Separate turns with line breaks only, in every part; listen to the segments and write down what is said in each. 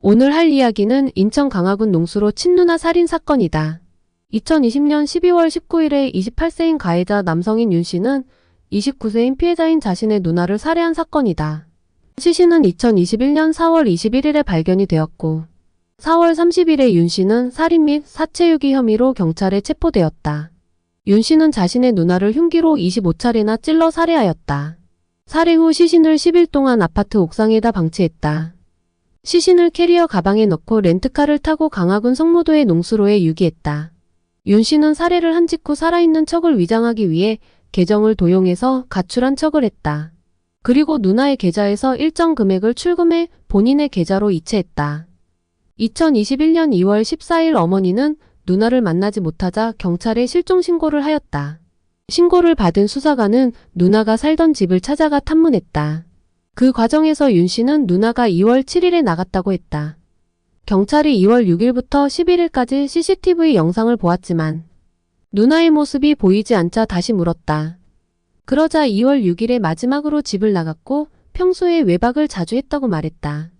오늘 할 이야기는 인천 강화군 농수로 친누나 살인 사건이다. 2020년 12월 19일에 28세인 가해자 남성인 윤 씨는 29세인 피해자인 자신의 누나를 살해한 사건이다. 시신은 2021년 4월 21일에 발견이 되었고 4월 30일에 윤 씨는 살인 및 사체유기 혐의로 경찰에 체포되었다. 윤 씨는 자신의 누나를 흉기로 25차례나 찔러 살해하였다. 살해 후 시신을 10일 동안 아파트 옥상에다 방치했다. 시신을 캐리어 가방에 넣고 렌트카를 타고 강화군 성모도의 농수로에 유기했다. 윤 씨는 살해를 한 직후 살아있는 척을 위장하기 위해 계정을 도용해서 가출한 척을 했다. 그리고 누나의 계좌에서 일정 금액을 출금해 본인의 계좌로 이체했다. 2021년 2월 14일 어머니는 누나를 만나지 못하자 경찰에 실종 신고를 하였다. 신고를 받은 수사관은 누나가 살던 집을 찾아가 탐문했다. 그 과정에서 윤 씨는 누나가 2월 7일에 나갔다고 했다. 경찰이 2월 6일부터 11일까지 CCTV 영상을 보았지만 누나의 모습이 보이지 않자 다시 물었다. 그러자 2월 6일에 마지막으로 집을 나갔고 평소에 외박을 자주 했다고 말했다.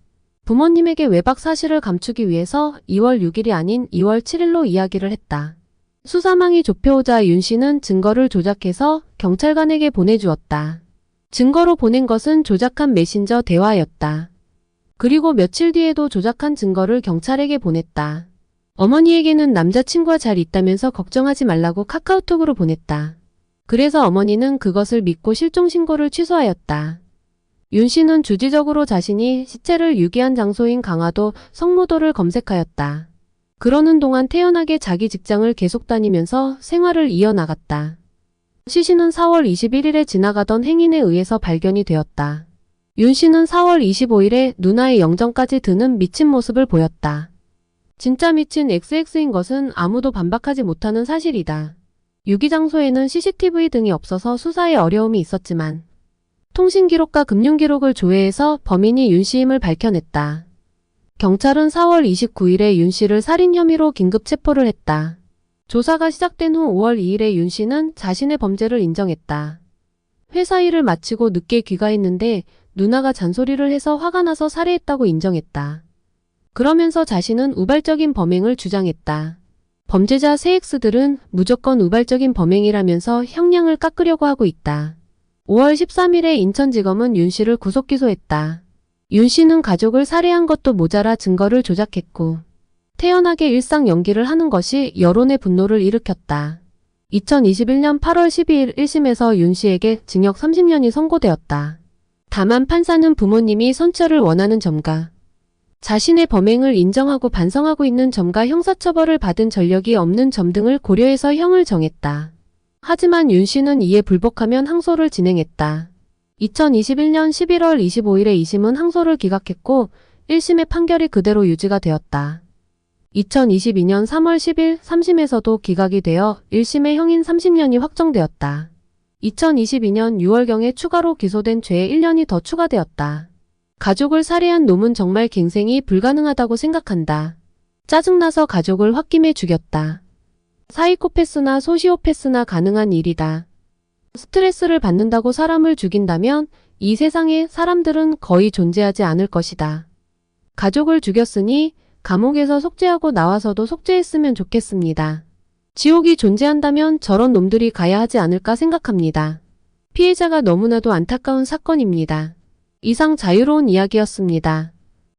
부모님에게 외박 사실을 감추기 위해서 2월 6일이 아닌 2월 7일로 이야기를 했다. 수사망이 좁혀오자 윤 씨는 증거를 조작해서 경찰관에게 보내주었다. 증거로 보낸 것은 조작한 메신저 대화였다. 그리고 며칠 뒤에도 조작한 증거를 경찰에게 보냈다. 어머니에게는 남자친구와 잘 있다면서 걱정하지 말라고 카카오톡으로 보냈다. 그래서 어머니는 그것을 믿고 실종 신고를 취소하였다. 윤 씨는 주지적으로 자신이 시체를 유기한 장소인 강화도 성모도를 검색하였다. 그러는 동안 태연하게 자기 직장을 계속 다니면서 생활을 이어나갔다. 시신은 4월 21일에 지나가던 행인에 의해서 발견이 되었다. 윤 씨는 4월 25일에 누나의 영정까지 드는 미친 모습을 보였다. 진짜 미친 XX인 것은 아무도 반박하지 못하는 사실이다. 유기 장소에는 CCTV 등이 없어서 수사에 어려움이 있었지만 통신기록과 금융기록을 조회해서 범인이 윤 씨임을 밝혀냈다. 경찰은 4월 29일에 윤 씨를 살인 혐의로 긴급 체포를 했다. 조사가 시작된 후 5월 2일에 윤 씨는 자신의 범죄를 인정했다. 회사 일을 마치고 늦게 귀가했는데 누나가 잔소리를 해서 화가 나서 살해했다고 인정했다. 그러면서 자신은 우발적인 범행을 주장했다. 범죄자 CX들은 무조건 우발적인 범행이라면서 형량을 깎으려고 하고 있다. 5월 13일에 인천지검은 윤 씨를 구속 기소했다. 윤 씨는 가족을 살해한 것도 모자라 증거를 조작했고 태연하게 일상 연기를 하는 것이 여론의 분노를 일으켰다. 2021년 8월 12일 1심에서 윤 씨에게 징역 30년이 선고되었다. 다만 판사는 부모님이 선처를 원하는 점과 자신의 범행을 인정하고 반성하고 있는 점과 형사처벌을 받은 전력이 없는 점 등을 고려해서 형을 정했다. 하지만 윤 씨는 이에 불복하면 항소를 진행했다. 2021년 11월 25일에 2심은 항소를 기각했고 1심의 판결이 그대로 유지가 되었다. 2022년 3월 10일 3심에서도 기각이 되어 1심의 형인 30년이 확정되었다. 2022년 6월경에 추가로 기소된 죄에 1년이 더 추가되었다. 가족을 살해한 놈은 정말 갱생이 불가능하다고 생각한다. 짜증나서 가족을 홧김에 죽였다. 사이코패스나 소시오패스나 가능한 일이다. 스트레스를 받는다고 사람을 죽인다면 이 세상에 사람들은 거의 존재하지 않을 것이다. 가족을 죽였으니 감옥에서 속죄하고 나와서도 속죄했으면 좋겠습니다. 지옥이 존재한다면 저런 놈들이 가야 하지 않을까 생각합니다. 피해자가 너무나도 안타까운 사건입니다. 이상 자유로운 이야기였습니다.